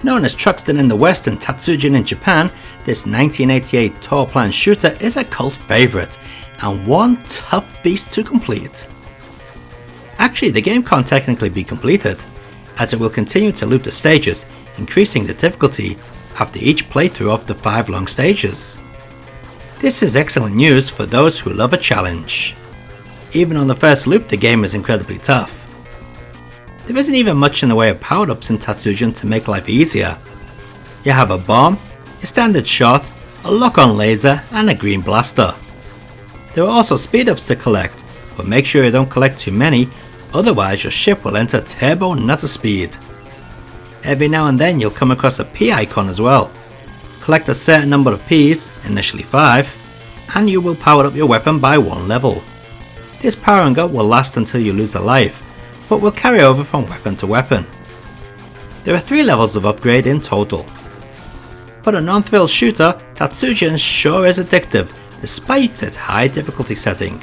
Known as Truxton in the West and Tatsujin in Japan, this 1988 tour plan shooter is a cult favourite and one tough beast to complete. Actually, the game can't technically be completed, as it will continue to loop the stages, increasing the difficulty after each playthrough of the 5 long stages. This is excellent news for those who love a challenge. Even on the first loop, the game is incredibly tough. There isn't even much in the way of power-ups in Tatsujin to make life easier. You have a bomb, a standard shot, a lock-on laser and a green blaster. There are also speed-ups to collect, but make sure you don't collect too many, otherwise your ship will enter turbo nutter speed. Every now and then you'll come across a P icon as well. Collect a certain number of Ps, initially 5, and you will power up your weapon by 1 level. This powering up will last until you lose a life, but will carry over from weapon to weapon. There are 3 levels of upgrade in total. For the non-thrill shooter, Tatsujin sure is addictive despite its high difficulty setting.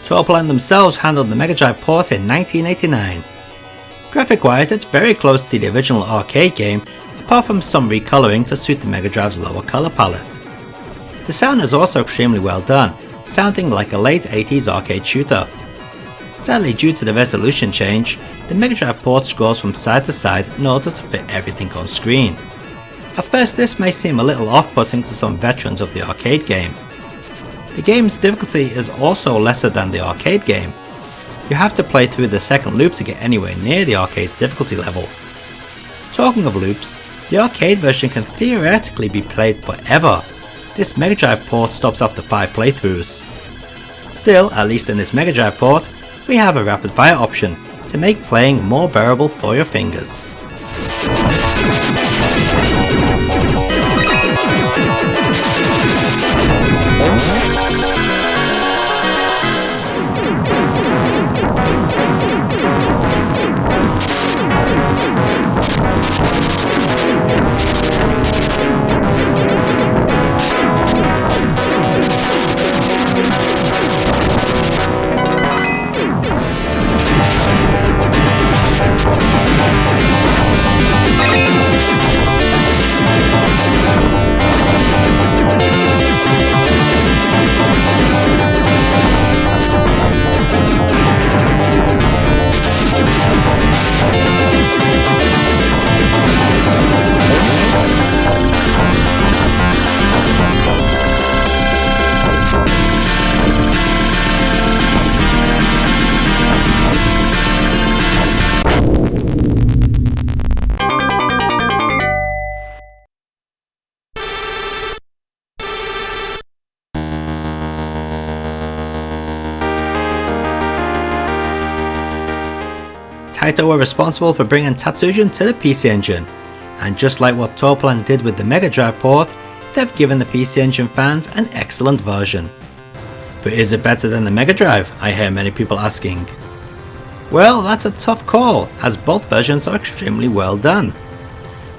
Tourplan themselves handled the Mega Drive port in 1989. Graphic wise, it's very close to the original arcade game, apart from some recoloring to suit the Mega Drive's lower colour palette. The sound is also extremely well done, sounding like a late 80s arcade shooter. Sadly, due to the resolution change, the Mega Drive port scrolls from side to side in order to fit everything on screen. At first this may seem a little off-putting to some veterans of the arcade game. The game's difficulty is also lesser than the arcade game. You have to play through the second loop to get anywhere near the arcade's difficulty level. Talking of loops, the arcade version can theoretically be played forever. This Mega Drive port stops after 5 playthroughs. Still, at least in this Mega Drive port, we have a rapid fire option to make playing more bearable for your fingers. Taito were responsible for bringing Tatsujin to the PC Engine, and just like what Tourplan did with the Mega Drive port, they've given the PC Engine fans an excellent version. But is it better than the Mega Drive? I hear many people asking. Well, that's a tough call, as both versions are extremely well done.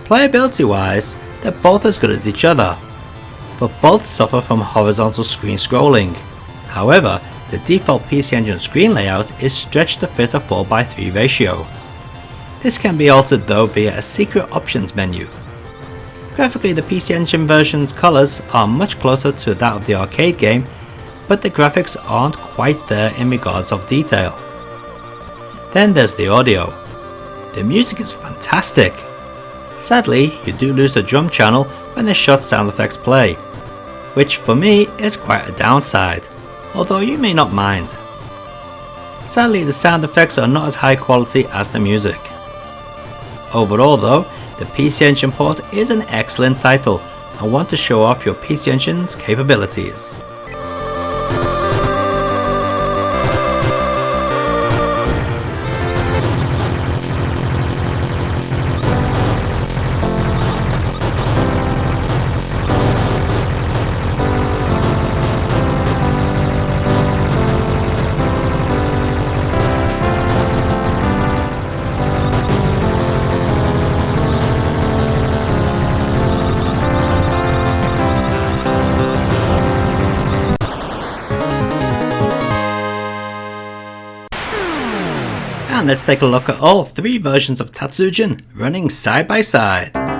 Playability wise, they're both as good as each other, but both suffer from horizontal screen scrolling. However, the default PC Engine screen layout is stretched to fit a 4:3 ratio. This can be altered though via a secret options menu. Graphically, the PC Engine version's colours are much closer to that of the arcade game, but the graphics aren't quite there in regards of detail. Then there's the audio. The music is fantastic. Sadly, you do lose the drum channel when the shot sound effects play, which for me is quite a downside, although you may not mind. Sadly, the sound effects are not as high quality as the music. Overall though, the PC Engine port is an excellent title and one to show off your PC Engine's capabilities. And let's take a look at all three versions of Tatsujin running side by side.